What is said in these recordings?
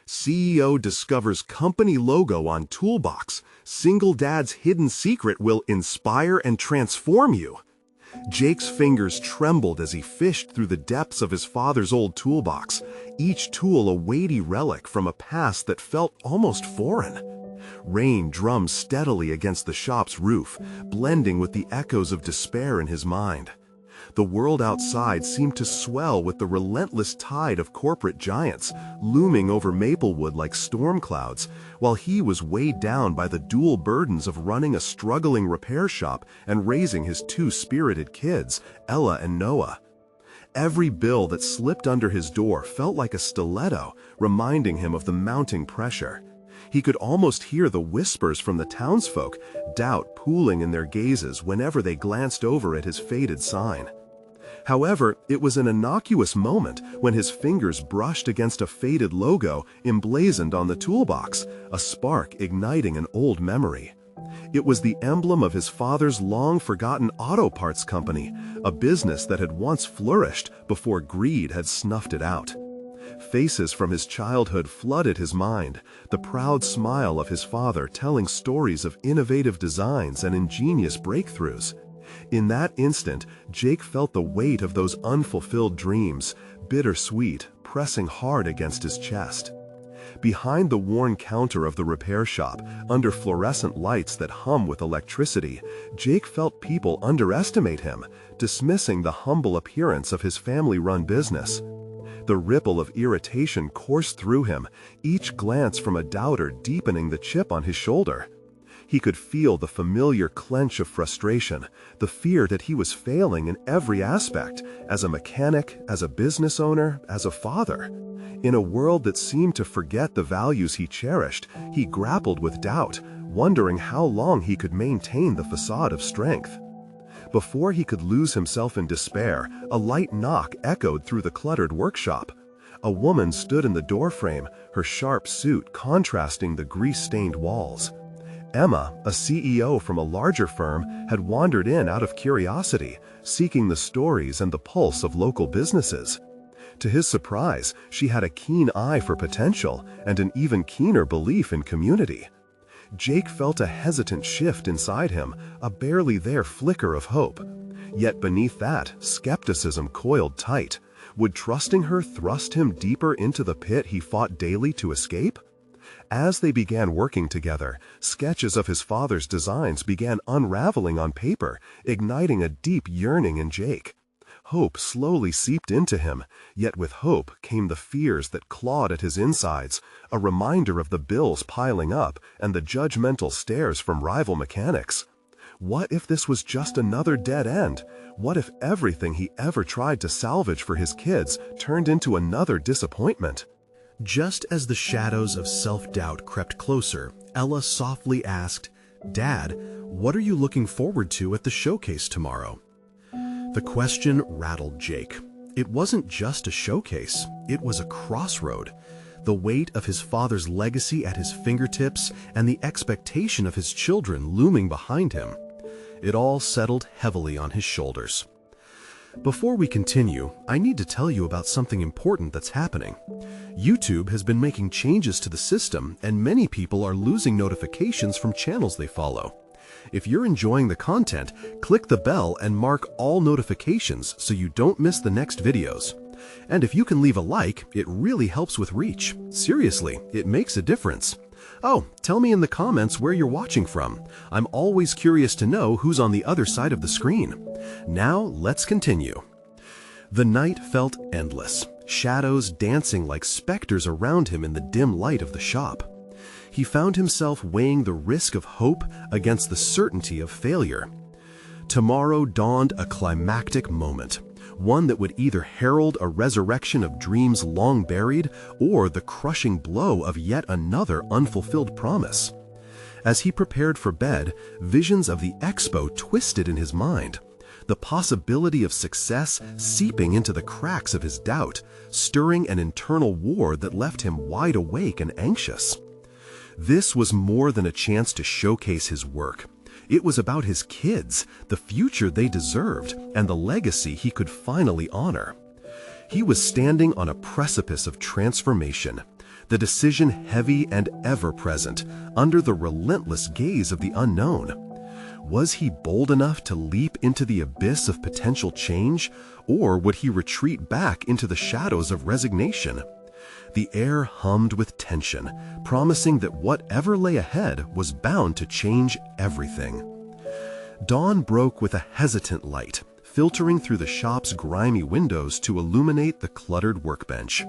CEO discovers company logo on Toolbox. Single dad's hidden secret will inspire and transform you. Jake's fingers trembled as he fished through the depths of his father's old toolbox, each tool a weighty relic from a past that felt almost foreign. Rain drummed steadily against the shop's roof, blending with the echoes of despair in his mind. The world outside seemed to swell with the relentless tide of corporate giants, looming over Maplewood like storm clouds, while he was weighed down by the dual burdens of running a struggling repair shop and raising his two spirited kids, Ella and Noah. Every bill that slipped under his door felt like a stiletto, reminding him of the mounting pressure. He could almost hear the whispers from the townsfolk, doubt pooling in their gazes whenever they glanced over at his faded sign. However, it was an innocuous moment when his fingers brushed against a faded logo emblazoned on the toolbox, a spark igniting an old memory. It was the emblem of his father's long-forgotten auto parts company, a business that had once flourished before greed had snuffed it out. Faces from his childhood flooded his mind, the proud smile of his father telling stories of innovative designs and ingenious breakthroughs. In that instant, Jake felt the weight of those unfulfilled dreams, bittersweet, pressing hard against his chest. Behind the worn counter of the repair shop, under fluorescent lights that hum with electricity, Jake felt people underestimate him, dismissing the humble appearance of his family-run business. The ripple of irritation coursed through him, each glance from a doubter deepening the chip on his shoulder. He could feel the familiar clench of frustration, the fear that he was failing in every aspect, as a mechanic, as a business owner, as a father. In a world that seemed to forget the values he cherished, he grappled with doubt, wondering how long he could maintain the facade of strength. Before he could lose himself in despair, a light knock echoed through the cluttered workshop. A woman stood in the doorframe, her sharp suit contrasting the grease-stained walls. Emma, a CEO from a larger firm, had wandered in out of curiosity, seeking the stories and the pulse of local businesses. To his surprise, she had a keen eye for potential and an even keener belief in community. Jake felt a hesitant shift inside him, a barely there flicker of hope. Yet beneath that, skepticism coiled tight. Would trusting her thrust him deeper into the pit he fought daily to escape? As they began working together, sketches of his father's designs began unraveling on paper, igniting a deep yearning in Jake. Hope slowly seeped into him, yet with hope came the fears that clawed at his insides, a reminder of the bills piling up and the judgmental stares from rival mechanics. What if this was just another dead end? What if everything he ever tried to salvage for his kids turned into another disappointment? Just as the shadows of self-doubt crept closer, Ella softly asked, "Dad, what are you looking forward to at the showcase tomorrow?" The question rattled Jake. It wasn't just a showcase, it was a crossroad. The weight of his father's legacy at his fingertips and the expectation of his children looming behind him. It all settled heavily on his shoulders. Before we continue, I need to tell you about something important that's happening. YouTube has been making changes to the system, and many people are losing notifications from channels they follow. If you're enjoying the content, click the bell and mark all notifications so you don't miss the next videos. And if you can leave a like, it really helps with reach. Seriously, it makes a difference. Oh, tell me in the comments where you're watching from. I'm always curious to know who's on the other side of the screen. Now, let's continue. The night felt endless, shadows dancing like specters around him in the dim light of the shop. He found himself weighing the risk of hope against the certainty of failure. Tomorrow dawned a climactic moment, one that would either herald a resurrection of dreams long buried or the crushing blow of yet another unfulfilled promise. As he prepared for bed, visions of the expo twisted in his mind, the possibility of success seeping into the cracks of his doubt, stirring an internal war that left him wide awake and anxious. This was more than a chance to showcase his work. It was about his kids, the future they deserved, and the legacy he could finally honor. He was standing on a precipice of transformation. the decision heavy and ever-present, under the relentless gaze of the unknown. Was he bold enough to leap into the abyss of potential change, or would he retreat back into the shadows of resignation? The air hummed with tension, promising that whatever lay ahead was bound to change everything. Dawn broke with a hesitant light, filtering through the shop's grimy windows to illuminate the cluttered workbench.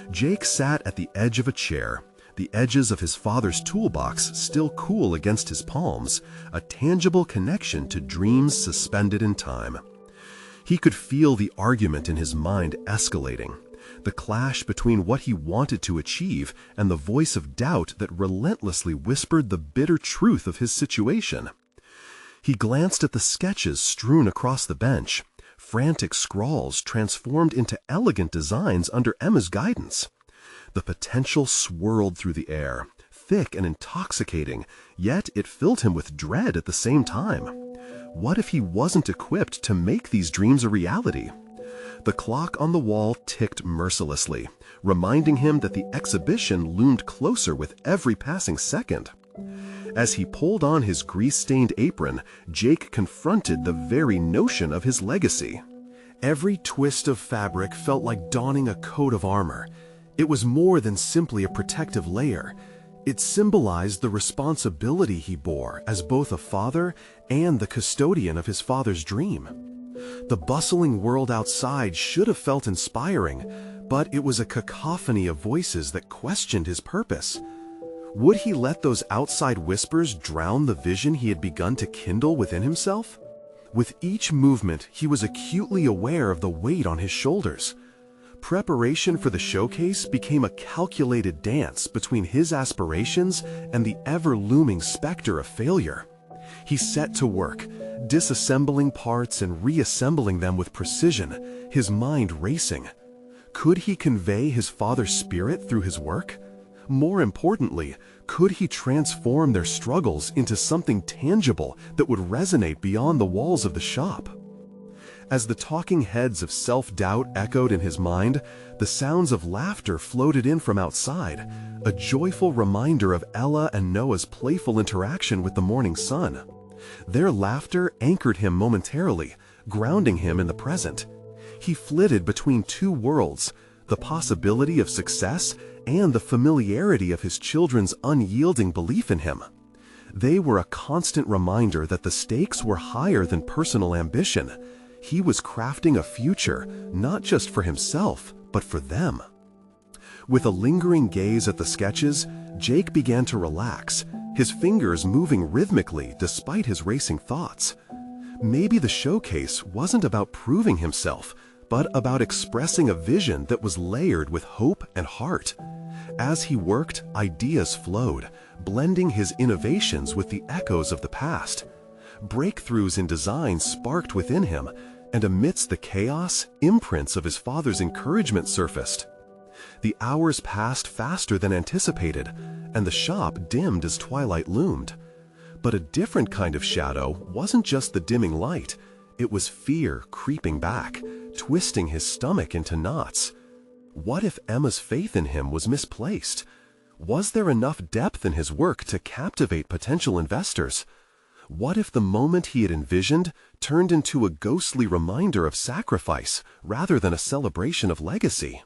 Jake sat at the edge of a chair, the edges of his father's toolbox still cool against his palms, a tangible connection to dreams suspended in time. He could feel the argument in his mind escalating, the clash between what he wanted to achieve and the voice of doubt that relentlessly whispered the bitter truth of his situation. He glanced at the sketches strewn across the bench, frantic scrawls transformed into elegant designs under Emma's guidance. The potential swirled through the air, thick and intoxicating, yet it filled him with dread at the same time. What if he wasn't equipped to make these dreams a reality? The clock on the wall ticked mercilessly, reminding him that the exhibition loomed closer with every passing second. As he pulled on his grease-stained apron, Jake confronted the very notion of his legacy. Every twist of fabric felt like donning a coat of armor. It was more than simply a protective layer. It symbolized the responsibility he bore as both a father and the custodian of his father's dream. The bustling world outside should have felt inspiring, but it was a cacophony of voices that questioned his purpose. Would he let those outside whispers drown the vision he had begun to kindle within himself? With each movement, he was acutely aware of the weight on his shoulders. Preparation for the showcase became a calculated dance between his aspirations and the ever-looming specter of failure. He set to work, disassembling parts and reassembling them with precision, his mind racing. Could he convey his father's spirit through his work? More importantly, could he transform their struggles into something tangible that would resonate beyond the walls of the shop? As the talking heads of self-doubt echoed in his mind, the sounds of laughter floated in from outside, a joyful reminder of Ella and Noah's playful interaction with the morning sun. Their laughter anchored him momentarily, grounding him in the present. He flitted between two worlds, the possibility of success and the familiarity of his children's unyielding belief in him. They were a constant reminder that the stakes were higher than personal ambition. He was crafting a future, not just for himself, but for them. With a lingering gaze at the sketches, Jake began to relax, his fingers moving rhythmically despite his racing thoughts. Maybe the showcase wasn't about proving himself, but about expressing a vision that was layered with hope and heart. As he worked, ideas flowed, blending his innovations with the echoes of the past. Breakthroughs in design sparked within him, and amidst the chaos, imprints of his father's encouragement surfaced. The hours passed faster than anticipated, and the shop dimmed as twilight loomed. But a different kind of shadow wasn't just the dimming light. It was fear creeping back, twisting his stomach into knots. What if Emma's faith in him was misplaced? Was there enough depth in his work to captivate potential investors? What if the moment he had envisioned turned into a ghostly reminder of sacrifice rather than a celebration of legacy?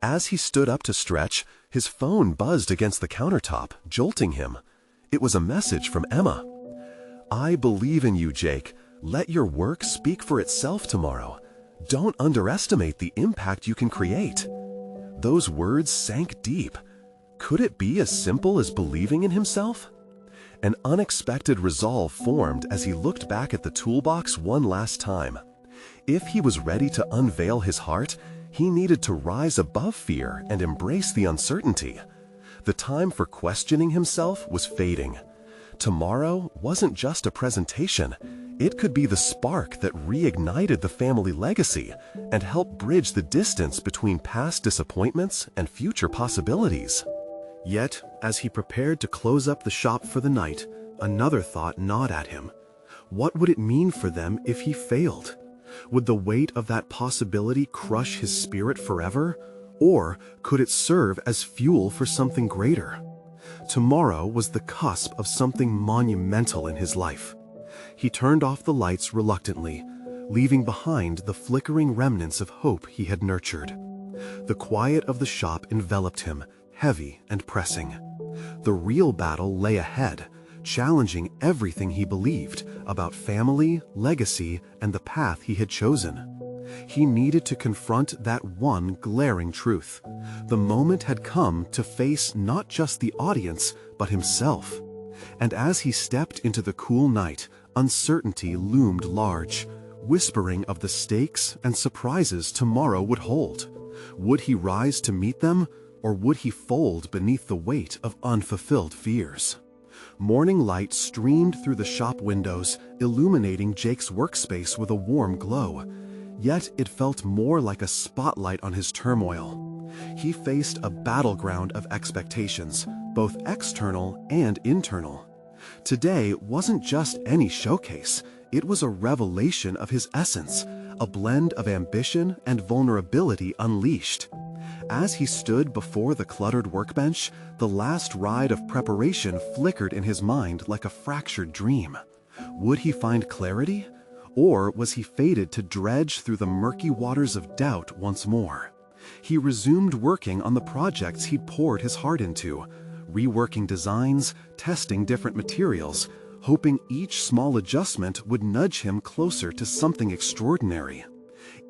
As he stood up to stretch, his phone buzzed against the countertop, jolting him. It was a message from Emma. "I believe in you, Jake. Let your work speak for itself tomorrow. Don't underestimate the impact you can create." Those words sank deep. Could it be as simple as believing in himself? An unexpected resolve formed as he looked back at the toolbox one last time. If he was ready to unveil his heart, he needed to rise above fear and embrace the uncertainty. The time for questioning himself was fading. Tomorrow wasn't just a presentation. It could be the spark that reignited the family legacy and helped bridge the distance between past disappointments and future possibilities. Yet, as he prepared to close up the shop for the night, another thought gnawed at him. What would it mean for them if he failed? Would the weight of that possibility crush his spirit forever? Or could it serve as fuel for something greater? Tomorrow was the cusp of something monumental in his life. He turned off the lights reluctantly, leaving behind the flickering remnants of hope he had nurtured. The quiet of the shop enveloped him, heavy and pressing. The real battle lay ahead, challenging everything he believed about family, legacy, and the path he had chosen. He needed to confront that one glaring truth. The moment had come to face not just the audience, but himself. And as he stepped into the cool night, uncertainty loomed large, whispering of the stakes and surprises tomorrow would hold. Would he rise to meet them, or would he fold beneath the weight of unfulfilled fears? Morning light streamed through the shop windows, illuminating Jake's workspace with a warm glow. Yet it felt more like a spotlight on his turmoil. He faced a battleground of expectations, both external and internal. Today wasn't just any showcase, it was a revelation of his essence, a blend of ambition and vulnerability unleashed. As he stood before the cluttered workbench, the last ride of preparation flickered in his mind like a fractured dream. Would he find clarity? Or was he fated to dredge through the murky waters of doubt once more? He resumed working on the projects he'd poured his heart into, reworking designs, testing different materials, hoping each small adjustment would nudge him closer to something extraordinary.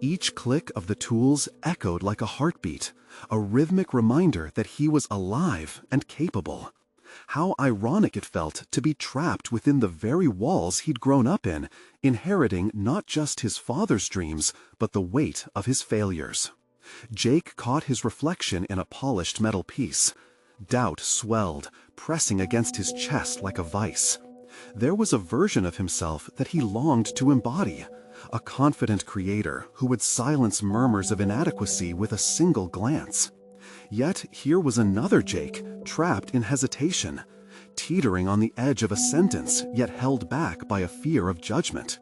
Each click of the tools echoed like a heartbeat, a rhythmic reminder that he was alive and capable. How ironic it felt to be trapped within the very walls he'd grown up in, inheriting not just his father's dreams, but the weight of his failures. Jake caught his reflection in a polished metal piece. Doubt swelled, pressing against his chest like a vice. There was a version of himself that he longed to embody, a confident creator who would silence murmurs of inadequacy with a single glance. Yet here was another Jake, trapped in hesitation, teetering on the edge of a sentence, yet held back by a fear of judgment.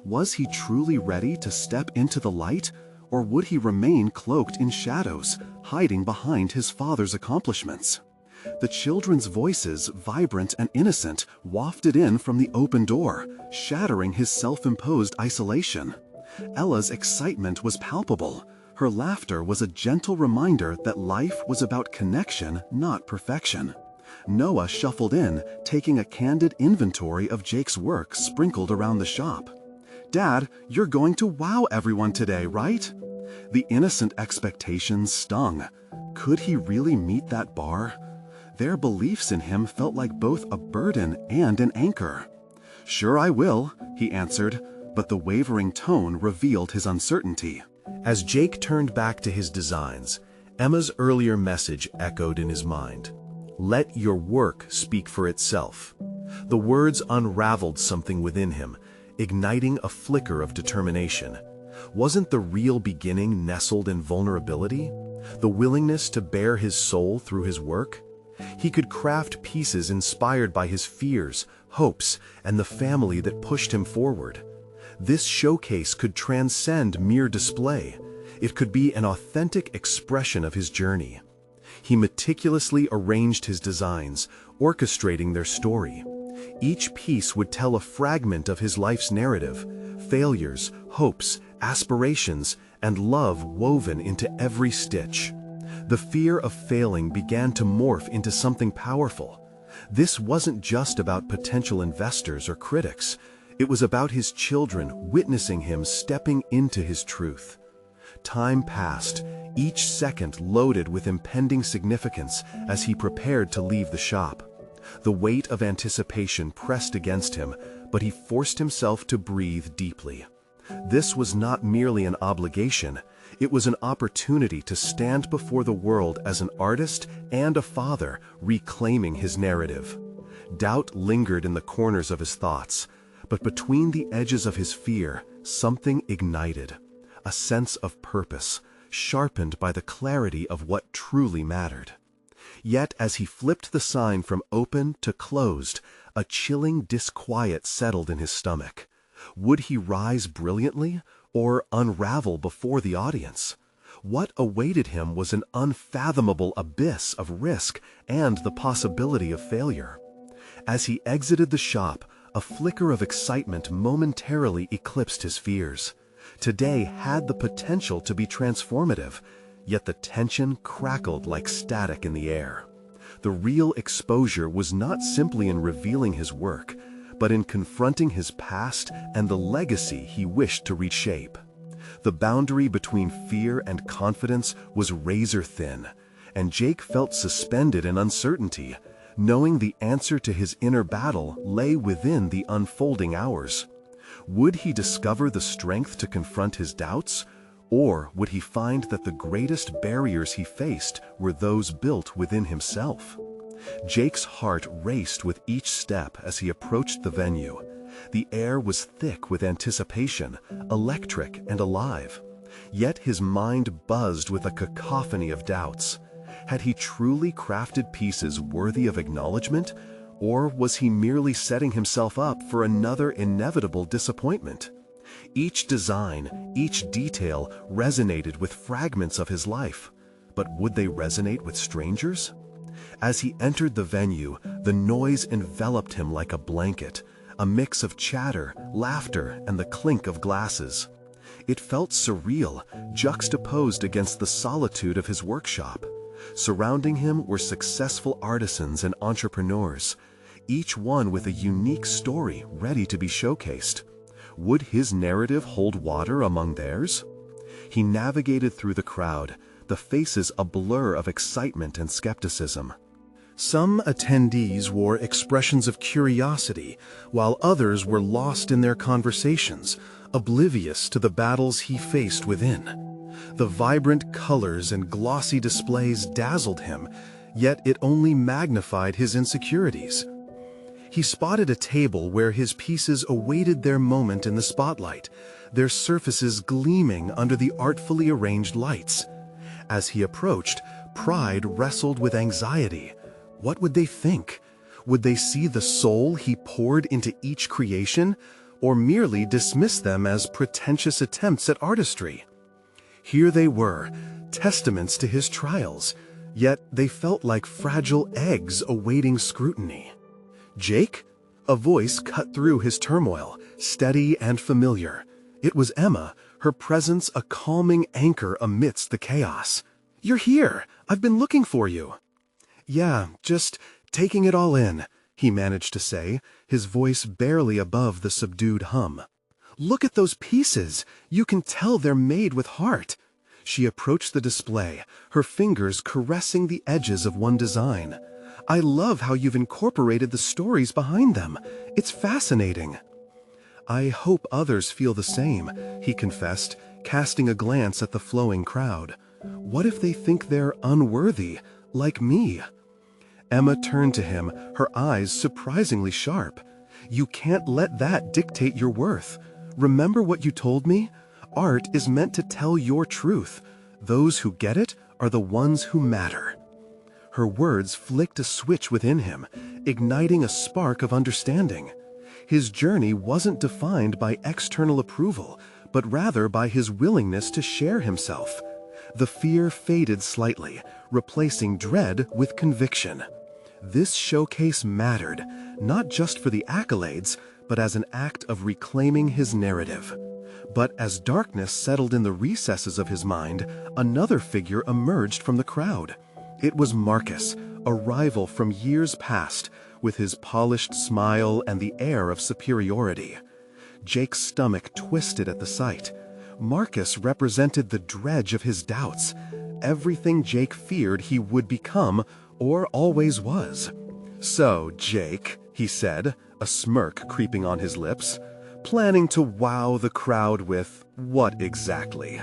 Was he truly ready to step into the light, or would he remain cloaked in shadows, hiding behind his father's accomplishments? The children's voices, vibrant and innocent, wafted in from the open door, shattering his self-imposed isolation. Ella's excitement was palpable. Her laughter was a gentle reminder that life was about connection, not perfection. Noah shuffled in, taking a candid inventory of Jake's work sprinkled around the shop. "Dad, you're going to wow everyone today, right?" The innocent expectations stung. Could he really meet that bar? Their beliefs in him felt like both a burden and an anchor. "Sure I will," he answered, but the wavering tone revealed his uncertainty. As Jake turned back to his designs, Emma's earlier message echoed in his mind. Let your work speak for itself. The words unraveled something within him, igniting a flicker of determination. Wasn't the real beginning nestled in vulnerability? The willingness to bare his soul through his work? He could craft pieces inspired by his fears, hopes, and the family that pushed him forward. This showcase could transcend mere display. It could be an authentic expression of his journey. He meticulously arranged his designs, orchestrating their story. Each piece would tell a fragment of his life's narrative, failures, hopes, aspirations, and love woven into every stitch. The fear of failing began to morph into something powerful. This wasn't just about potential investors or critics. It was about his children witnessing him stepping into his truth. Time passed, each second loaded with impending significance as he prepared to leave the shop. The weight of anticipation pressed against him, but he forced himself to breathe deeply. This was not merely an obligation, it was an opportunity to stand before the world as an artist and a father, reclaiming his narrative. Doubt lingered in the corners of his thoughts, but between the edges of his fear, something ignited. A sense of purpose, sharpened by the clarity of what truly mattered. Yet as he flipped the sign from open to closed, a chilling disquiet settled in his stomach. Would he rise brilliantly, or unravel before the audience? What awaited him was an unfathomable abyss of risk and the possibility of failure. As he exited the shop, a flicker of excitement momentarily eclipsed his fears. Today had the potential to be transformative, yet the tension crackled like static in the air. The real exposure was not simply in revealing his work, but in confronting his past and the legacy he wished to reshape. The boundary between fear and confidence was razor thin, and Jake felt suspended in uncertainty, knowing the answer to his inner battle lay within the unfolding hours. Would he discover the strength to confront his doubts, or would he find that the greatest barriers he faced were those built within himself? Jake's heart raced with each step as he approached the venue. The air was thick with anticipation, electric and alive. Yet his mind buzzed with a cacophony of doubts. Had he truly crafted pieces worthy of acknowledgement, or was he merely setting himself up for another inevitable disappointment? Each design, each detail resonated with fragments of his life, but would they resonate with strangers? As he entered the venue, the noise enveloped him like a blanket, a mix of chatter, laughter, and the clink of glasses. It felt surreal, juxtaposed against the solitude of his workshop. Surrounding him were successful artisans and entrepreneurs, each one with a unique story ready to be showcased. Would his narrative hold water among theirs? He navigated through the crowd, the faces a blur of excitement and skepticism. Some attendees wore expressions of curiosity, while others were lost in their conversations, oblivious to the battles he faced within. The vibrant colors and glossy displays dazzled him, yet it only magnified his insecurities. He spotted a table where his pieces awaited their moment in the spotlight, their surfaces gleaming under the artfully arranged lights. As he approached, pride wrestled with anxiety. What would they think? Would they see the soul he poured into each creation, or merely dismiss them as pretentious attempts at artistry? Here they were, testaments to his trials, yet they felt like fragile eggs awaiting scrutiny. Jake? A voice cut through his turmoil, steady and familiar. It was Emma, her presence a calming anchor amidst the chaos. "You're here! I've been looking for you." "Yeah, just taking it all in," he managed to say, his voice barely above the subdued hum. "Look at those pieces! You can tell they're made with heart." She approached the display, her fingers caressing the edges of one design. "I love how you've incorporated the stories behind them. It's fascinating." "I hope others feel the same," he confessed, casting a glance at the flowing crowd. "What if they think they're unworthy, like me?" Emma turned to him, her eyes surprisingly sharp. "You can't let that dictate your worth. Remember what you told me? Art is meant to tell your truth. Those who get it are the ones who matter." Her words flicked a switch within him, igniting a spark of understanding. His journey wasn't defined by external approval, but rather by his willingness to share himself. The fear faded slightly, replacing dread with conviction. This showcase mattered, not just for the accolades, but as an act of reclaiming his narrative. But as darkness settled in the recesses of his mind, another figure emerged from the crowd. It was Marcus, a rival from years past, with his polished smile and the air of superiority. Jake's stomach twisted at the sight. Marcus represented the dredge of his doubts, everything Jake feared he would become or always was. "So, Jake," he said, a smirk creeping on his lips, "planning to wow the crowd with what exactly?"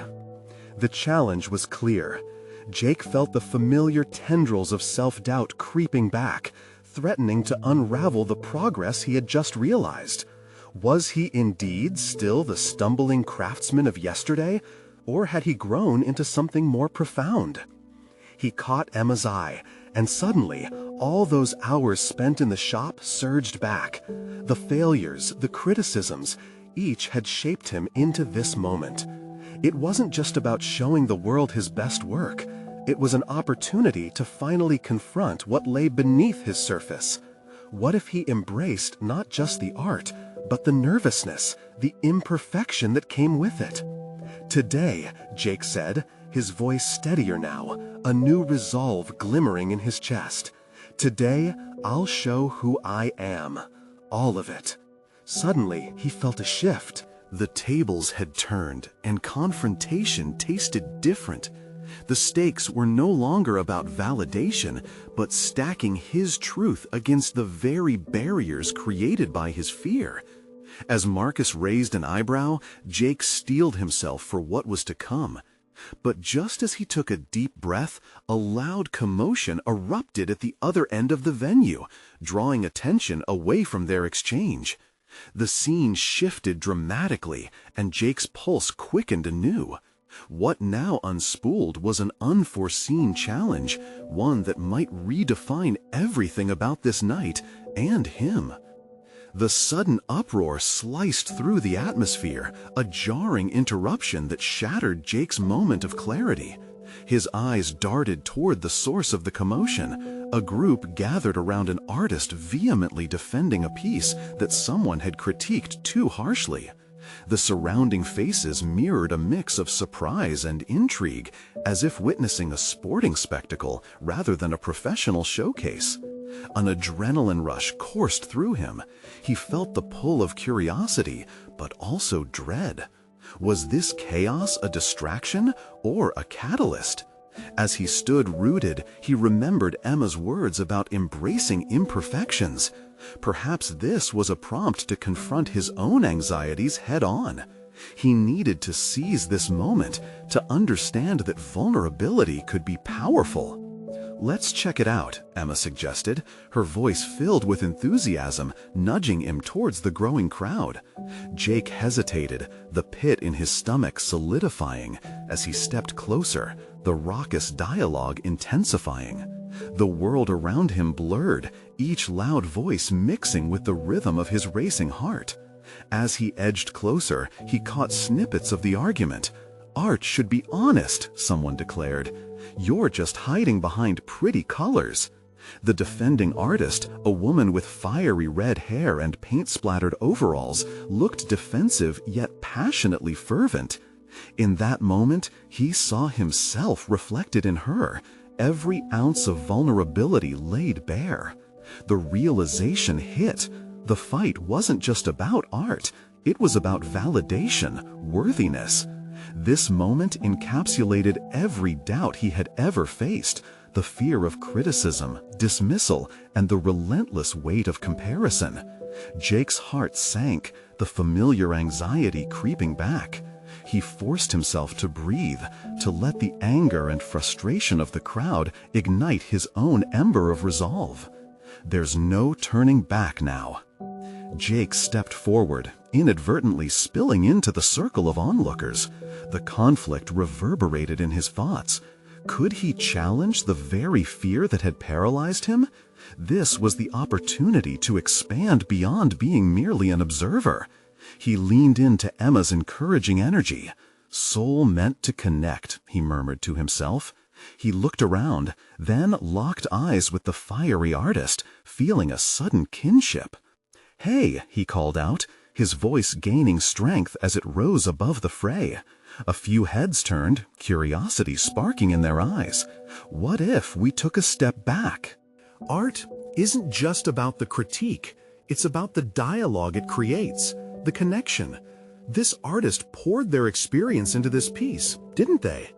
The challenge was clear. Jake felt the familiar tendrils of self-doubt creeping back, threatening to unravel the progress he had just realized. Was he indeed still the stumbling craftsman of yesterday, or had he grown into something more profound? He caught Emma's eye, and suddenly, all those hours spent in the shop surged back. The failures, the criticisms, each had shaped him into this moment. It wasn't just about showing the world his best work. It was an opportunity to finally confront what lay beneath his surface. What if he embraced not just the art, but the nervousness, the imperfection that came with it? "Today," Jake said, his voice steadier now, a new resolve glimmering in his chest. "Today, I'll show who I am. All of it." Suddenly, he felt a shift. The tables had turned, and confrontation tasted different. The stakes were no longer about validation, but stacking his truth against the very barriers created by his fear. As Marcus raised an eyebrow, Jake steeled himself for what was to come. But just as he took a deep breath, a loud commotion erupted at the other end of the venue, drawing attention away from their exchange. The scene shifted dramatically, and Jake's pulse quickened anew. What now unspooled was an unforeseen challenge, one that might redefine everything about this night and him. The sudden uproar sliced through the atmosphere, a jarring interruption that shattered Jake's moment of clarity. His eyes darted toward the source of the commotion, a group gathered around an artist vehemently defending a piece that someone had critiqued too harshly. The surrounding faces mirrored a mix of surprise and intrigue, as if witnessing a sporting spectacle rather than a professional showcase. An adrenaline rush coursed through him. He felt the pull of curiosity, but also dread. Was this chaos a distraction or a catalyst? As he stood rooted, he remembered Emma's words about embracing imperfections. Perhaps this was a prompt to confront his own anxieties head-on. He needed to seize this moment, to understand that vulnerability could be powerful. "Let's check it out," Emma suggested, her voice filled with enthusiasm, nudging him towards the growing crowd. Jake hesitated, the pit in his stomach solidifying. As he stepped closer, the raucous dialogue intensifying. The world around him blurred, each loud voice mixing with the rhythm of his racing heart. As he edged closer, he caught snippets of the argument. "Art should be honest," someone declared. "You're just hiding behind pretty colors." The defending artist, a woman with fiery red hair and paint-splattered overalls, looked defensive yet passionately fervent. In that moment, he saw himself reflected in her, every ounce of vulnerability laid bare. The realization hit. The fight wasn't just about art, it was about validation, worthiness. This moment encapsulated every doubt he had ever faced, the fear of criticism, dismissal, and the relentless weight of comparison. Jake's heart sank, the familiar anxiety creeping back. He forced himself to breathe, to let the anger and frustration of the crowd ignite his own ember of resolve. There's no turning back now. Jake stepped forward, inadvertently spilling into the circle of onlookers. The conflict reverberated in his thoughts. Could he challenge the very fear that had paralyzed him? This was the opportunity to expand beyond being merely an observer. He leaned into Emma's encouraging energy. "Soul meant to connect," he murmured to himself. He looked around, then locked eyes with the fiery artist, feeling a sudden kinship. "Hey," he called out, his voice gaining strength as it rose above the fray. A few heads turned, curiosity sparking in their eyes. What if we took a step back? Art isn't just about the critique, it's about the dialogue it creates, the connection. This artist poured their experience into this piece, didn't they?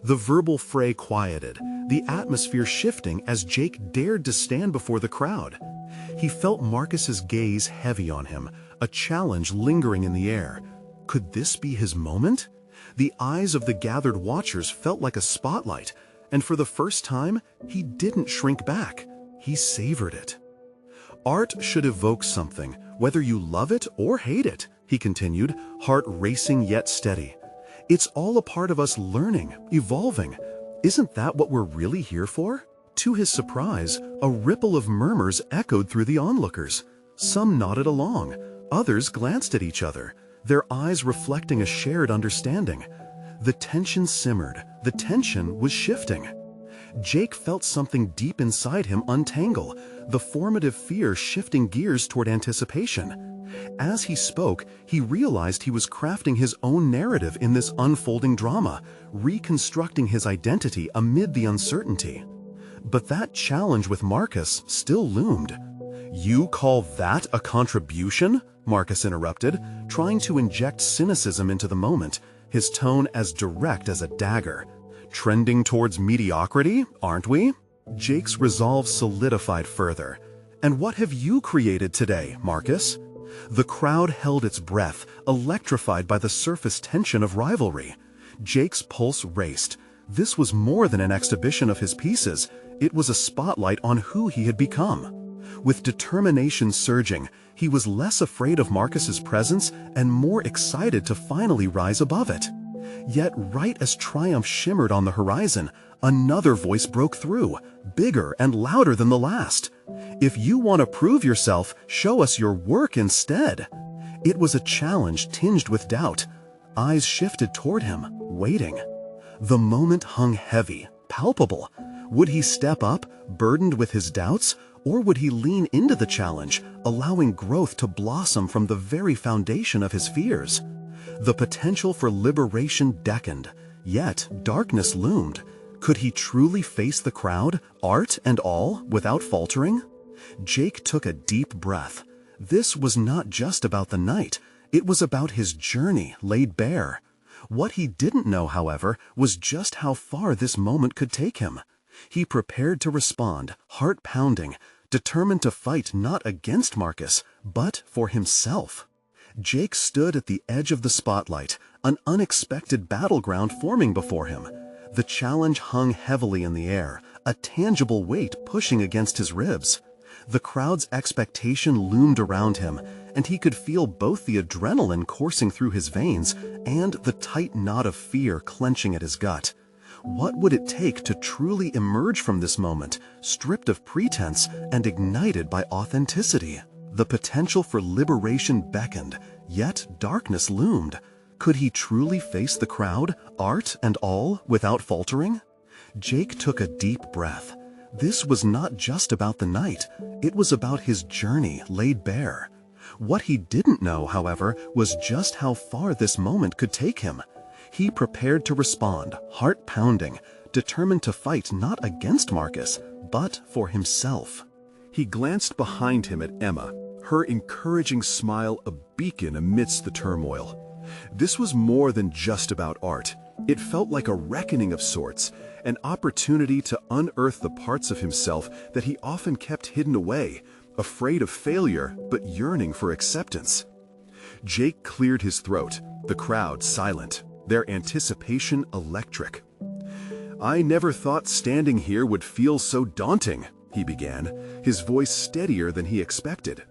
The verbal fray quieted, the atmosphere shifting as Jake dared to stand before the crowd. He felt Marcus's gaze heavy on him, a challenge lingering in the air. Could this be his moment? The eyes of the gathered watchers felt like a spotlight, and for the first time, he didn't shrink back. He savored it. "Art should evoke something, whether you love it or hate it," he continued, heart racing yet steady. "It's all a part of us learning, evolving. Isn't that what we're really here for?" To his surprise, a ripple of murmurs echoed through the onlookers. Some nodded along, others glanced at each other, their eyes reflecting a shared understanding. The tension simmered. The tension was shifting. Jake felt something deep inside him untangle, the formative fear shifting gears toward anticipation. As he spoke, he realized he was crafting his own narrative in this unfolding drama, reconstructing his identity amid the uncertainty. But that challenge with Marcus still loomed. "You call that a contribution?" Marcus interrupted, trying to inject cynicism into the moment, his tone as direct as a dagger. "Trending towards mediocrity, aren't we?" Jake's resolve solidified further. "And what have you created today, Marcus?" The crowd held its breath, electrified by the surface tension of rivalry. Jake's pulse raced. This was more than an exhibition of his pieces. It was a spotlight on who he had become. With determination surging, he was less afraid of Marcus's presence and more excited to finally rise above it. Yet right as triumph shimmered on the horizon, another voice broke through, bigger and louder than the last. "If you want to prove yourself, show us your work instead." It was a challenge tinged with doubt. Eyes shifted toward him, waiting. The moment hung heavy, palpable. Would he step up, burdened with his doubts, or would he lean into the challenge, allowing growth to blossom from the very foundation of his fears? The potential for liberation beckoned, yet darkness loomed. Could he truly face the crowd, art and all, without faltering? Jake took a deep breath. This was not just about the night. It was about his journey laid bare. What he didn't know, however, was just how far this moment could take him. He prepared to respond, heart pounding, determined to fight not against Marcus, but for himself. Jake stood at the edge of the spotlight, an unexpected battleground forming before him. The challenge hung heavily in the air, a tangible weight pushing against his ribs. The crowd's expectation loomed around him, and he could feel both the adrenaline coursing through his veins and the tight knot of fear clenching at his gut. What would it take to truly emerge from this moment, stripped of pretense and ignited by authenticity? The potential for liberation beckoned, yet darkness loomed. Could he truly face the crowd, art and all, without faltering? Jake took a deep breath. This was not just about the night. It was about his journey laid bare. What he didn't know, however, was just how far this moment could take him. He prepared to respond, heart pounding, determined to fight not against Marcus, but for himself. He glanced behind him at Emma, her encouraging smile a beacon amidst the turmoil. This was more than just about art. It felt like a reckoning of sorts, an opportunity to unearth the parts of himself that he often kept hidden away, afraid of failure but yearning for acceptance. Jake cleared his throat, the crowd silent, their anticipation electric. "I never thought standing here would feel so daunting," he began, his voice steadier than he expected.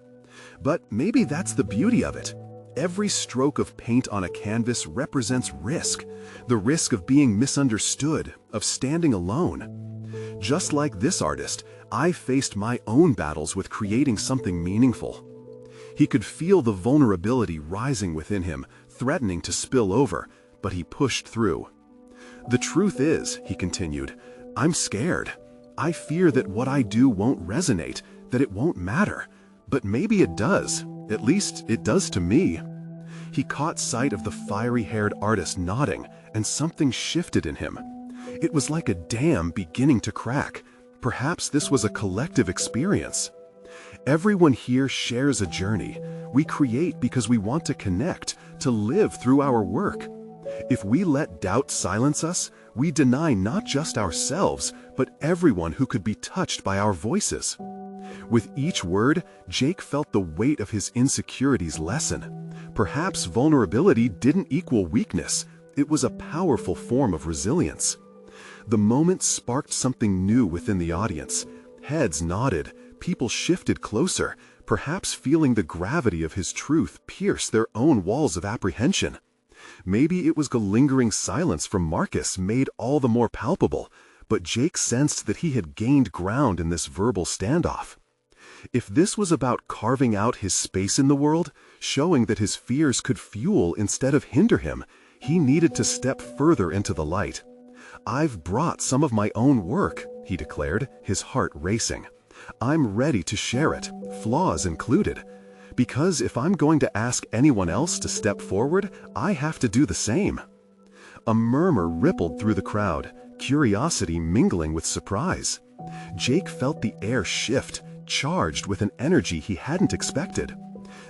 "But maybe that's the beauty of it. Every stroke of paint on a canvas represents risk, the risk of being misunderstood, of standing alone. Just like this artist, I faced my own battles with creating something meaningful." He could feel the vulnerability rising within him, threatening to spill over, but he pushed through. "The truth is," he continued, "I'm scared. I fear that what I do won't resonate, that it won't matter. But maybe it does. At least it does to me." He caught sight of the fiery-haired artist nodding, and something shifted in him. It was like a dam beginning to crack. Perhaps this was a collective experience. Everyone here shares a journey. We create because we want to connect, to live through our work. If we let doubt silence us, we deny not just ourselves, but everyone who could be touched by our voices. With each word, Jake felt the weight of his insecurities lessen. Perhaps vulnerability didn't equal weakness. It was a powerful form of resilience. The moment sparked something new within the audience. Heads nodded, people shifted closer, perhaps feeling the gravity of his truth pierce their own walls of apprehension. Maybe it was the lingering silence from Marcus made all the more palpable, but Jake sensed that he had gained ground in this verbal standoff. If this was about carving out his space in the world, showing that his fears could fuel instead of hinder him, He needed to step further into the light. "I've brought some of my own work," he declared, his heart racing. "I'm ready to share it, flaws included. Because if I'm going to ask anyone else to step forward, I have to do the same." A murmur rippled through the crowd, curiosity mingling with surprise. Jake felt the air shift, charged with an energy he hadn't expected.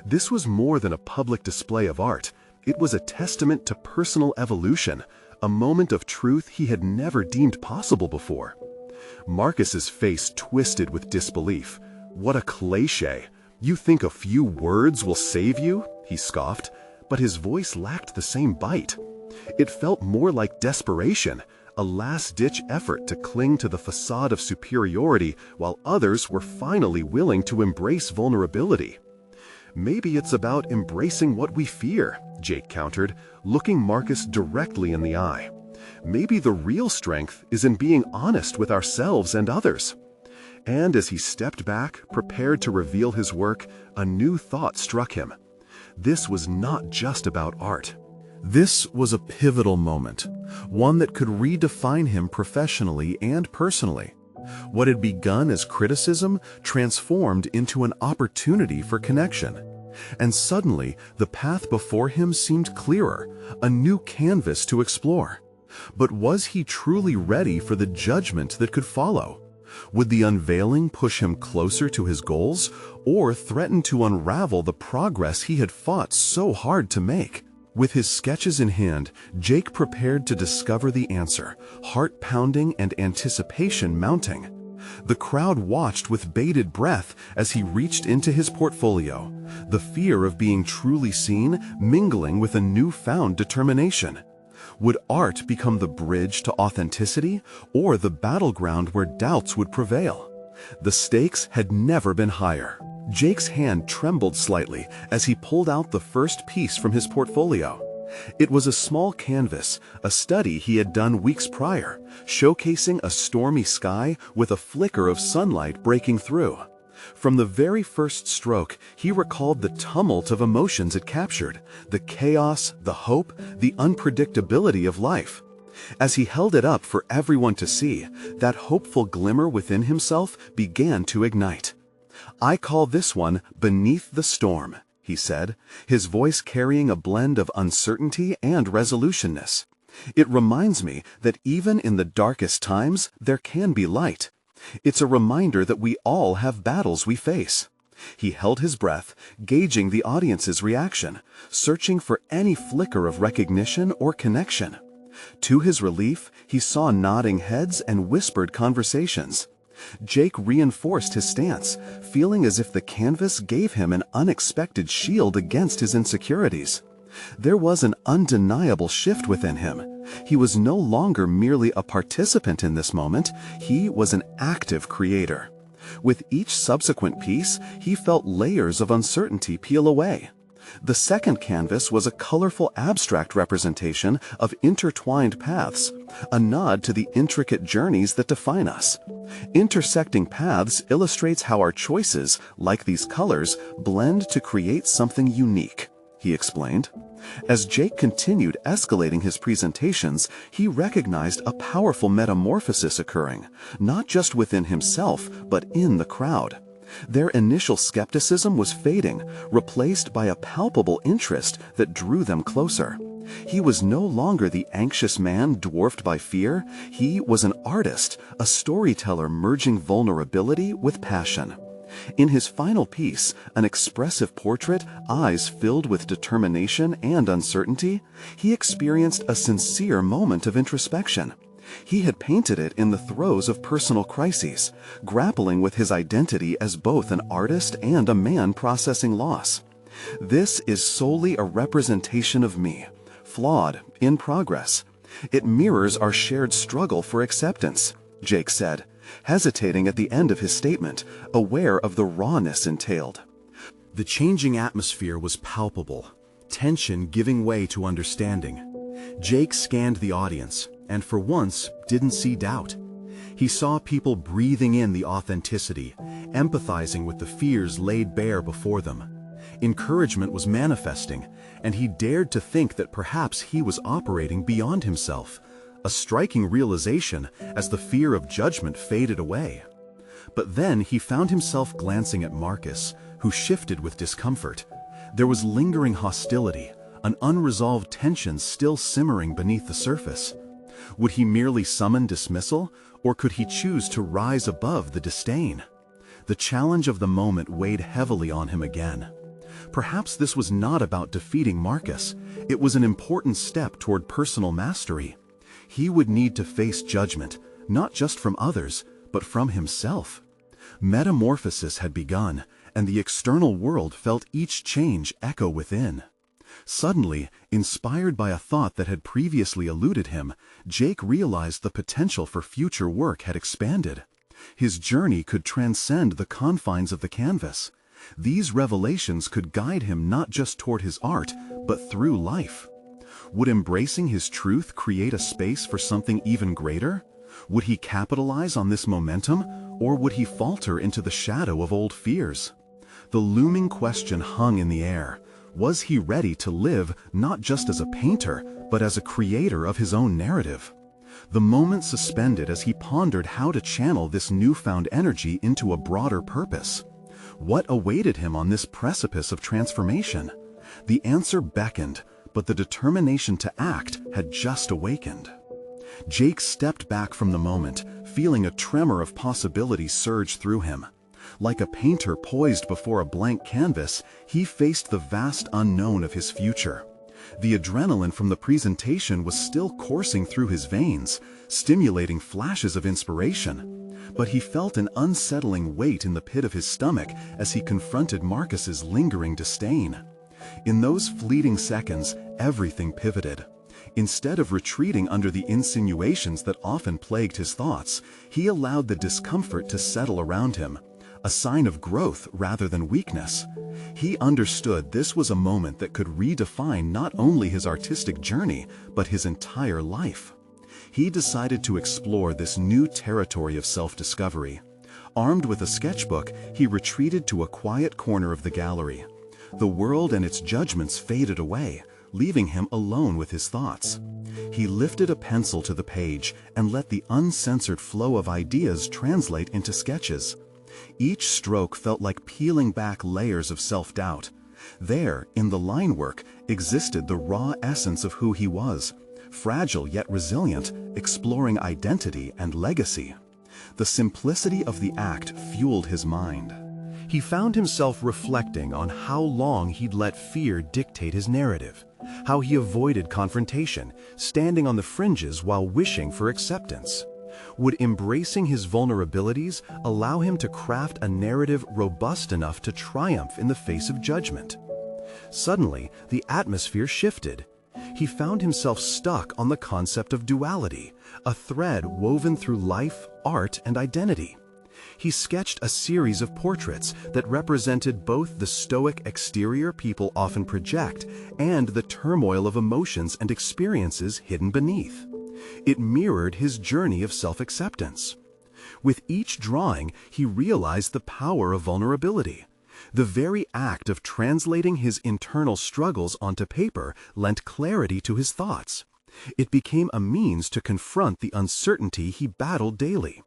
This was more than a public display of art. It was a testament to personal evolution, a moment of truth he had never deemed possible before. Marcus's face twisted with disbelief. "What a cliché! You think a few words will save you?" he scoffed, but his voice lacked the same bite. It felt more like desperation, a last-ditch effort to cling to the facade of superiority while others were finally willing to embrace vulnerability. "Maybe it's about embracing what we fear," Jake countered, looking Marcus directly in the eye. "Maybe the real strength is in being honest with ourselves and others." And as he stepped back, prepared to reveal his work, a new thought struck him. This was not just about art. This was a pivotal moment, one that could redefine him professionally and personally. What had begun as criticism transformed into an opportunity for connection. And suddenly, the path before him seemed clearer, a new canvas to explore. But was he truly ready for the judgment that could follow? Would the unveiling push him closer to his goals, or threaten to unravel the progress he had fought so hard to make? With his sketches in hand, Jake prepared to discover the answer, heart pounding and anticipation mounting. The crowd watched with bated breath as he reached into his portfolio, the fear of being truly seen mingling with a newfound determination. Would art become the bridge to authenticity, or the battleground where doubts would prevail? The stakes had never been higher. Jake's hand trembled slightly as he pulled out the first piece from his portfolio. It was a small canvas, a study he had done weeks prior, showcasing a stormy sky with a flicker of sunlight breaking through. From the very first stroke, he recalled the tumult of emotions it captured, the chaos, the hope, the unpredictability of life. As he held it up for everyone to see, that hopeful glimmer within himself began to ignite. "I call this one Beneath the Storm," he said, his voice carrying a blend of uncertainty and resolutionness. "It reminds me that even in the darkest times, there can be light. It's a reminder that we all have battles we face." He held his breath, gauging the audience's reaction, searching for any flicker of recognition or connection. To his relief, he saw nodding heads and whispered conversations. Jake reinforced his stance, feeling as if the canvas gave him an unexpected shield against his insecurities. There was an undeniable shift within him. He was no longer merely a participant in this moment, he was an active creator. With each subsequent piece, he felt layers of uncertainty peel away. The second canvas was a colorful abstract representation of intertwined paths, a nod to the intricate journeys that define us. Intersecting paths illustrates how our choices, like these colors, blend to create something unique, he explained. As Jake continued escalating his presentations, he recognized a powerful metamorphosis occurring, not just within himself, but in the crowd. Their initial skepticism was fading, replaced by a palpable interest that drew them closer. He was no longer the anxious man dwarfed by fear. He was an artist, a storyteller merging vulnerability with passion. In his final piece, an expressive portrait, eyes filled with determination and uncertainty, he experienced a sincere moment of introspection. He had painted it in the throes of personal crises, grappling with his identity as both an artist and a man processing loss. "This is solely a representation of me, flawed, in progress. It mirrors our shared struggle for acceptance," Jake said, hesitating at the end of his statement, aware of the rawness entailed. The changing atmosphere was palpable, tension giving way to understanding. Jake scanned the audience, and for once didn't see doubt. He saw people breathing in the authenticity, empathizing with the fears laid bare before them. Encouragement was manifesting, and he dared to think that perhaps he was operating beyond himself, a striking realization as the fear of judgment faded away. But then he found himself glancing at Marcus, who shifted with discomfort. There was lingering hostility, an unresolved tension still simmering beneath the surface. Would he merely summon dismissal, or could he choose to rise above the disdain? The challenge of the moment weighed heavily on him again. Perhaps this was not about defeating Marcus. It was an important step toward personal mastery. He would need to face judgment, not just from others, but from himself. Metamorphosis had begun, and the external world felt each change echo within. Suddenly, inspired by a thought that had previously eluded him, Jake realized the potential for future work had expanded. His journey could transcend the confines of the canvas. These revelations could guide him not just toward his art, but through life. Would embracing his truth create a space for something even greater? Would he capitalize on this momentum, or would he falter into the shadow of old fears? The looming question hung in the air. Was he ready to live not just as a painter, but as a creator of his own narrative? The moment suspended as he pondered how to channel this newfound energy into a broader purpose. What awaited him on this precipice of transformation? The answer beckoned, but the determination to act had just awakened. Jake stepped back from the moment, feeling a tremor of possibility surge through him. Like a painter poised before a blank canvas, he faced the vast unknown of his future. The adrenaline from the presentation was still coursing through his veins, stimulating flashes of inspiration. But he felt an unsettling weight in the pit of his stomach as he confronted Marcus's lingering disdain. In those fleeting seconds, everything pivoted. Instead of retreating under the insinuations that often plagued his thoughts, he allowed the discomfort to settle around him, a sign of growth rather than weakness. He understood this was a moment that could redefine not only his artistic journey, but his entire life. He decided to explore this new territory of self-discovery. Armed with a sketchbook, he retreated to a quiet corner of the gallery. The world and its judgments faded away, leaving him alone with his thoughts. He lifted a pencil to the page and let the uncensored flow of ideas translate into sketches. Each stroke felt like peeling back layers of self-doubt. There, in the line work, existed the raw essence of who he was, fragile yet resilient, exploring identity and legacy. The simplicity of the act fueled his mind. He found himself reflecting on how long he'd let fear dictate his narrative, how he avoided confrontation, standing on the fringes while wishing for acceptance. Would embracing his vulnerabilities allow him to craft a narrative robust enough to triumph in the face of judgment? Suddenly, the atmosphere shifted. He found himself stuck on the concept of duality, a thread woven through life, art, and identity. He sketched a series of portraits that represented both the stoic exterior people often project and the turmoil of emotions and experiences hidden beneath. It mirrored his journey of self-acceptance. With each drawing, he realized the power of vulnerability. The very act of translating his internal struggles onto paper lent clarity to his thoughts. It became a means to confront the uncertainty he battled daily.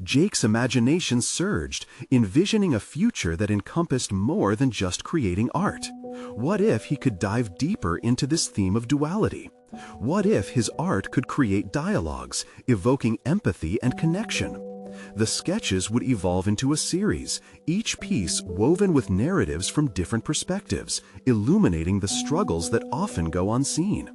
Jake's imagination surged, envisioning a future that encompassed more than just creating art. What if he could dive deeper into this theme of duality? What if his art could create dialogues, evoking empathy and connection? The sketches would evolve into a series, each piece woven with narratives from different perspectives, illuminating the struggles that often go unseen.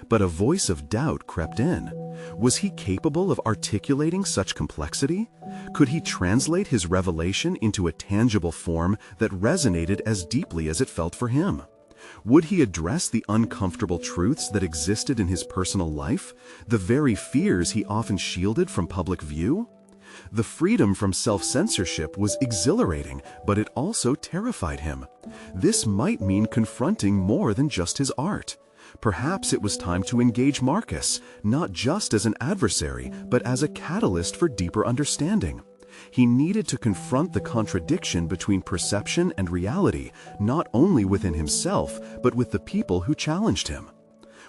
But a voice of doubt crept in. Was he capable of articulating such complexity? Could he translate his revelation into a tangible form that resonated as deeply as it felt for him? Would he address the uncomfortable truths that existed in his personal life, the very fears he often shielded from public view? The freedom from self-censorship was exhilarating, but it also terrified him. This might mean confronting more than just his art. Perhaps it was time to engage Marcus, not just as an adversary, but as a catalyst for deeper understanding. He needed to confront the contradiction between perception and reality, not only within himself, but with the people who challenged him.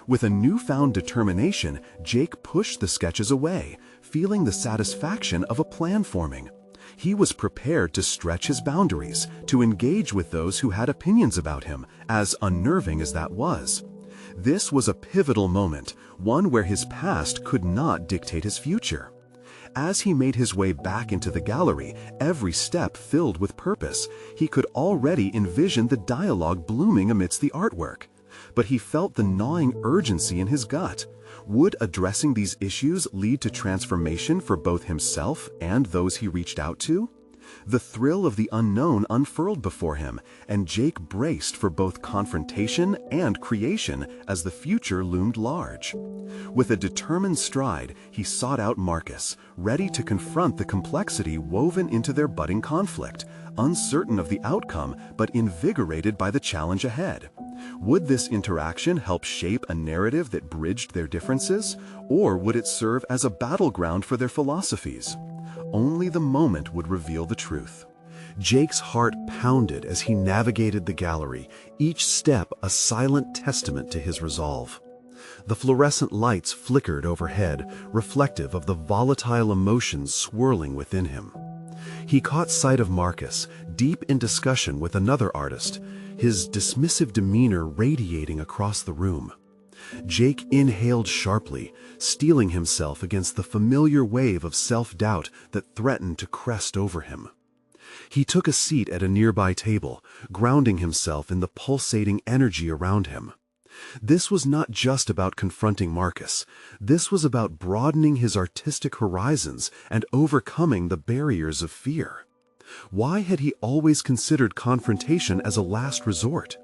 With a newfound determination, Jake pushed the sketches away, feeling the satisfaction of a plan forming. He was prepared to stretch his boundaries, to engage with those who had opinions about him, as unnerving as that was. This was a pivotal moment, one where his past could not dictate his future. As he made his way back into the gallery, every step filled with purpose, he could already envision the dialogue blooming amidst the artwork. But he felt the gnawing urgency in his gut. Would addressing these issues lead to transformation for both himself and those he reached out to? The thrill of the unknown unfurled before him, and Jake braced for both confrontation and creation as the future loomed large. With a determined stride, he sought out Marcus, ready to confront the complexity woven into their budding conflict, uncertain of the outcome but invigorated by the challenge ahead. Would this interaction help shape a narrative that bridged their differences, or would it serve as a battleground for their philosophies? Only the moment would reveal the truth. Jake's heart pounded as he navigated the gallery, each step a silent testament to his resolve. The fluorescent lights flickered overhead, reflective of the volatile emotions swirling within him. He caught sight of Marcus, deep in discussion with another artist, his dismissive demeanor radiating across the room. Jake inhaled sharply, steeling himself against the familiar wave of self-doubt that threatened to crest over him. He took a seat at a nearby table, grounding himself in the pulsating energy around him. This was not just about confronting Marcus. This was about broadening his artistic horizons and overcoming the barriers of fear. Why had he always considered confrontation as a last resort?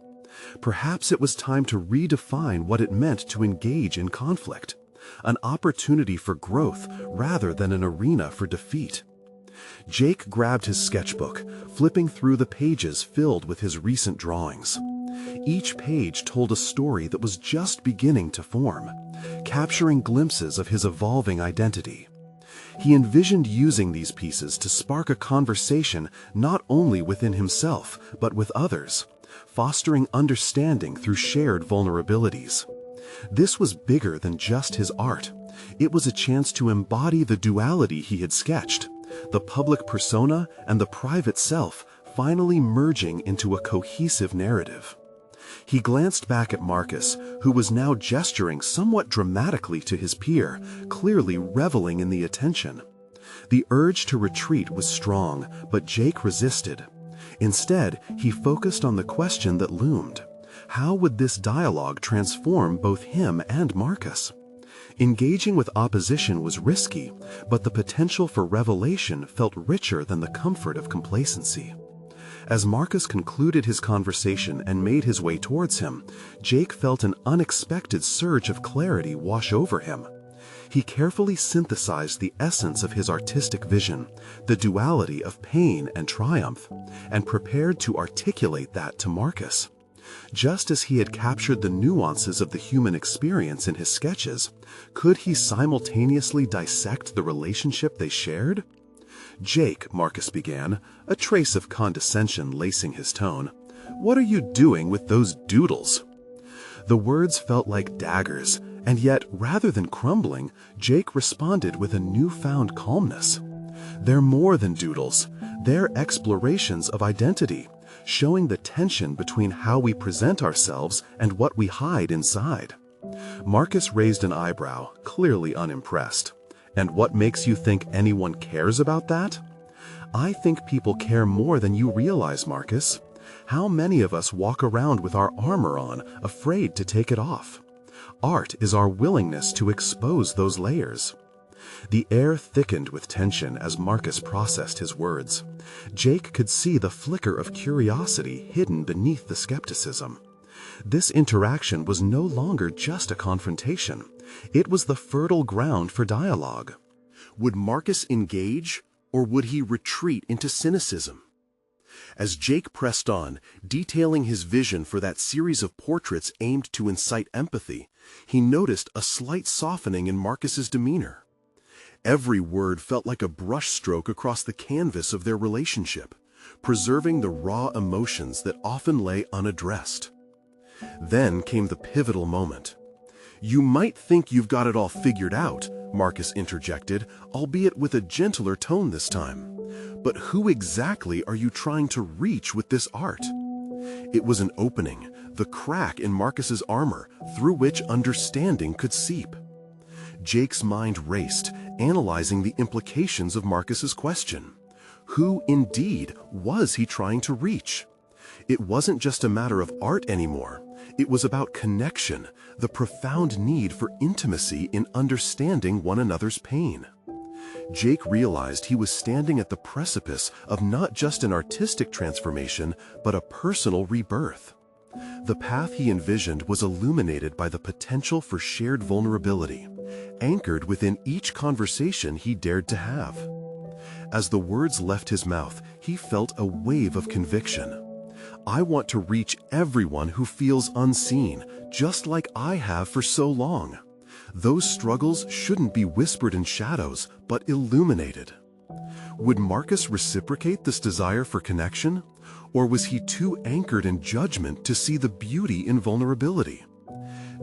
Perhaps it was time to redefine what it meant to engage in conflict, an opportunity for growth rather than an arena for defeat. Jake grabbed his sketchbook, flipping through the pages filled with his recent drawings. Each page told a story that was just beginning to form, capturing glimpses of his evolving identity. He envisioned using these pieces to spark a conversation not only within himself, but with others, fostering understanding through shared vulnerabilities. This was bigger than just his art. It was a chance to embody the duality he had sketched, the public persona and the private self finally merging into a cohesive narrative. He glanced back at Marcus, who was now gesturing somewhat dramatically to his peer, clearly reveling in the attention. The urge to retreat was strong, but Jake resisted. Instead, he focused on the question that loomed. How would this dialogue transform both him and Marcus? Engaging with opposition was risky, but the potential for revelation felt richer than the comfort of complacency. As Marcus concluded his conversation and made his way towards him, Jake felt an unexpected surge of clarity wash over him. He carefully synthesized the essence of his artistic vision, the duality of pain and triumph, and prepared to articulate that to Marcus. Just as he had captured the nuances of the human experience in his sketches, could he simultaneously dissect the relationship they shared? "Jake," Marcus began, a trace of condescension lacing his tone, "what are you doing with those doodles?" The words felt like daggers, and yet, rather than crumbling, Jake responded with a newfound calmness. "They're more than doodles. They're explorations of identity, showing the tension between how we present ourselves and what we hide inside." Marcus raised an eyebrow, clearly unimpressed. "And what makes you think anyone cares about that?" "I think people care more than you realize, Marcus. How many of us walk around with our armor on, afraid to take it off? Art is our willingness to expose those layers." The air thickened with tension as Marcus processed his words. Jake could see the flicker of curiosity hidden beneath the skepticism. This interaction was no longer just a confrontation. It was the fertile ground for dialogue. Would Marcus engage, or would he retreat into cynicism? As Jake pressed on, detailing his vision for that series of portraits aimed to incite empathy, he noticed a slight softening in Marcus's demeanor. Every word felt like a brushstroke across the canvas of their relationship, preserving the raw emotions that often lay unaddressed. Then came the pivotal moment. "You might think you've got it all figured out," Marcus interjected, albeit with a gentler tone this time. "But who exactly are you trying to reach with this art?" It was an opening, the crack in Marcus's armor, through which understanding could seep. Jake's mind raced, analyzing the implications of Marcus's question. Who, indeed, was he trying to reach? It wasn't just a matter of art anymore. It was about connection, the profound need for intimacy in understanding one another's pain. Jake realized he was standing at the precipice of not just an artistic transformation, but a personal rebirth. The path he envisioned was illuminated by the potential for shared vulnerability, anchored within each conversation he dared to have. As the words left his mouth, he felt a wave of conviction. "I want to reach everyone who feels unseen, just like I have for so long. Those struggles shouldn't be whispered in shadows, but illuminated." Would Marcus reciprocate this desire for connection? Or was he too anchored in judgment to see the beauty in vulnerability?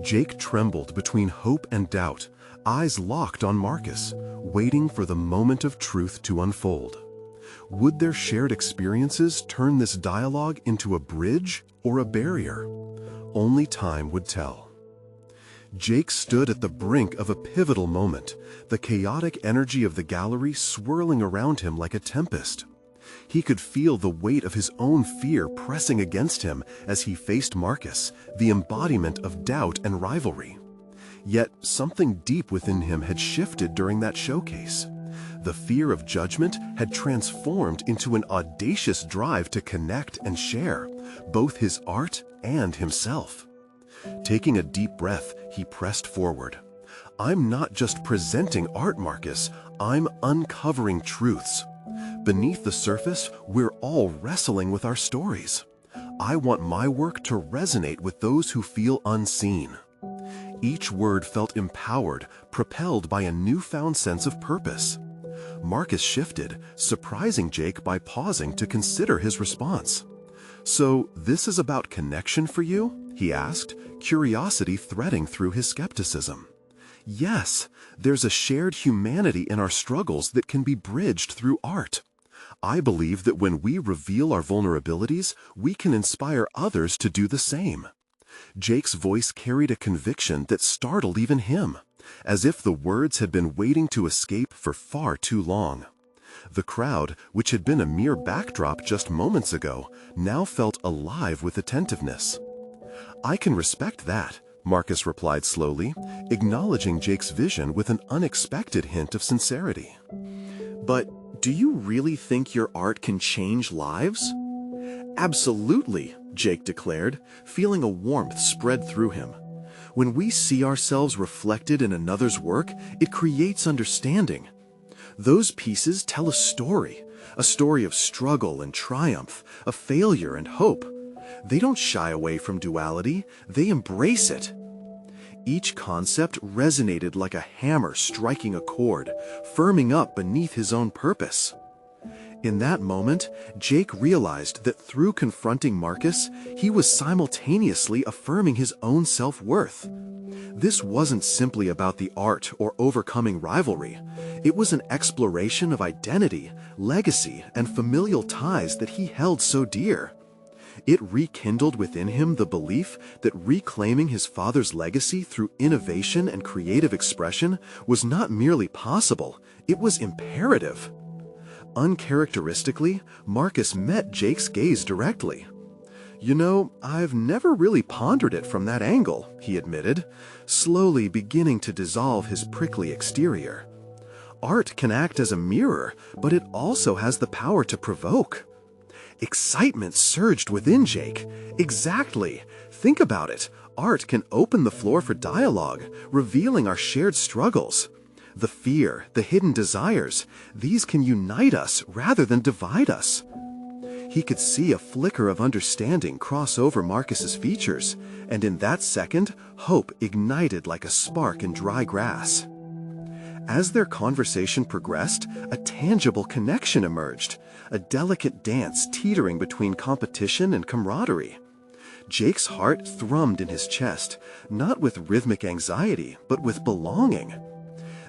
Jake trembled between hope and doubt, eyes locked on Marcus, waiting for the moment of truth to unfold. Would their shared experiences turn this dialogue into a bridge or a barrier? Only time would tell. Jake stood at the brink of a pivotal moment, the chaotic energy of the gallery swirling around him like a tempest. He could feel the weight of his own fear pressing against him as he faced Marcus, the embodiment of doubt and rivalry. Yet something deep within him had shifted during that showcase. The fear of judgment had transformed into an audacious drive to connect and share, both his art and himself. Taking a deep breath, he pressed forward. "I'm not just presenting art, Marcus, I'm uncovering truths. Beneath the surface, we're all wrestling with our stories. I want my work to resonate with those who feel unseen." Each word felt empowered, propelled by a newfound sense of purpose. Marcus shifted, surprising Jake by pausing to consider his response. "So, this is about connection for you?" he asked, curiosity threading through his skepticism. "Yes, there's a shared humanity in our struggles that can be bridged through art. I believe that when we reveal our vulnerabilities, we can inspire others to do the same." Jake's voice carried a conviction that startled even him, as if the words had been waiting to escape for far too long. The crowd, which had been a mere backdrop just moments ago, now felt alive with attentiveness. "I can respect that," Marcus replied slowly, acknowledging Jake's vision with an unexpected hint of sincerity. "But do you really think your art can change lives?" "Absolutely," Jake declared, feeling a warmth spread through him. "When we see ourselves reflected in another's work, it creates understanding. Those pieces tell a story of struggle and triumph, of failure and hope. They don't shy away from duality, they embrace it." Each concept resonated like a hammer striking a chord, firming up beneath his own purpose. In that moment, Jake realized that through confronting Marcus, he was simultaneously affirming his own self-worth. This wasn't simply about the art or overcoming rivalry. It was an exploration of identity, legacy, and familial ties that he held so dear. It rekindled within him the belief that reclaiming his father's legacy through innovation and creative expression was not merely possible, it was imperative. Uncharacteristically, Marcus met Jake's gaze directly. "You know, I've never really pondered it from that angle," he admitted, slowly beginning to dissolve his prickly exterior. "Art can act as a mirror, but it also has the power to provoke." Excitement surged within Jake. "Exactly. Think about it. Art can open the floor for dialogue, revealing our shared struggles. The fear, the hidden desires, these can unite us rather than divide us." He could see a flicker of understanding cross over Marcus's features, and in that second, hope ignited like a spark in dry grass. As their conversation progressed, a tangible connection emerged, a delicate dance teetering between competition and camaraderie. Jake's heart thrummed in his chest, not with rhythmic anxiety, but with belonging.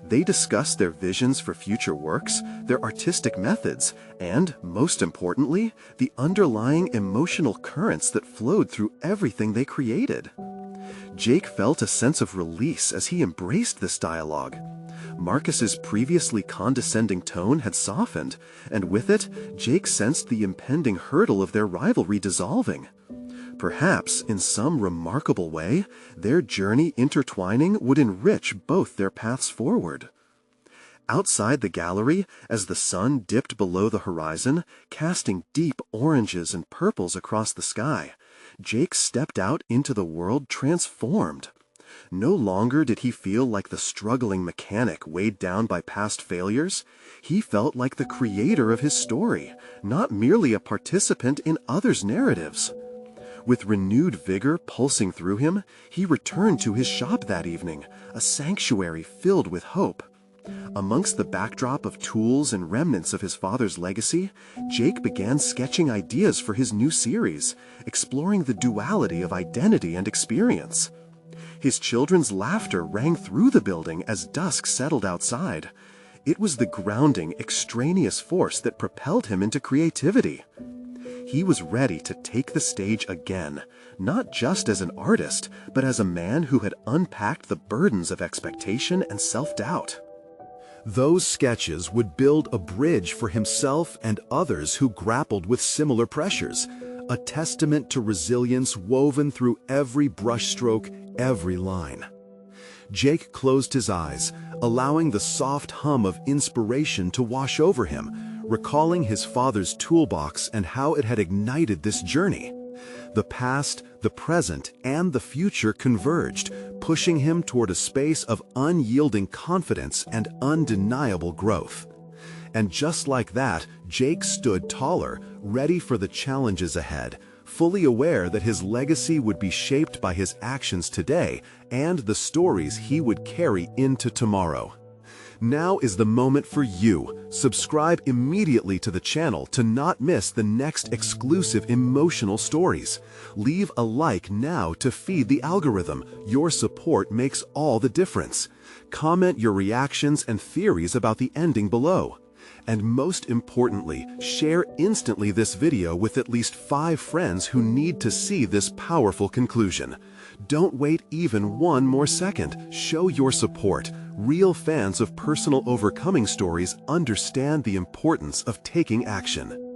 They discussed their visions for future works, their artistic methods, and, most importantly, the underlying emotional currents that flowed through everything they created. Jake felt a sense of release as he embraced this dialogue. Marcus's previously condescending tone had softened, and with it, Jake sensed the impending hurdle of their rivalry dissolving. Perhaps, in some remarkable way, their journey intertwining would enrich both their paths forward. Outside the gallery, as the sun dipped below the horizon, casting deep oranges and purples across the sky, Jake stepped out into the world transformed. No longer did he feel like the struggling mechanic weighed down by past failures. He felt like the creator of his story, not merely a participant in others' narratives. With renewed vigor pulsing through him, he returned to his shop that evening, a sanctuary filled with hope. Amongst the backdrop of tools and remnants of his father's legacy, Jake began sketching ideas for his new series, exploring the duality of identity and experience. His children's laughter rang through the building as dusk settled outside. It was the grounding, extraneous force that propelled him into creativity. He was ready to take the stage again, not just as an artist, but as a man who had unpacked the burdens of expectation and self-doubt. Those sketches would build a bridge for himself and others who grappled with similar pressures, a testament to resilience woven through every brushstroke, every line. Jake closed his eyes, allowing the soft hum of inspiration to wash over him, recalling his father's toolbox and how it had ignited this journey. The past, the present, and the future converged, pushing him toward a space of unyielding confidence and undeniable growth. And just like that, Jake stood taller, ready for the challenges ahead, fully aware that his legacy would be shaped by his actions today and the stories he would carry into tomorrow. Now is the moment for you. Subscribe immediately to the channel to not miss the next exclusive emotional stories. Leave a like now to feed the algorithm. Your support makes all the difference. Comment your reactions and theories about the ending below. And most importantly, share instantly this video with at least 5 friends who need to see this powerful conclusion. Don't wait even one more second. Show your support. Real fans of personal overcoming stories understand the importance of taking action.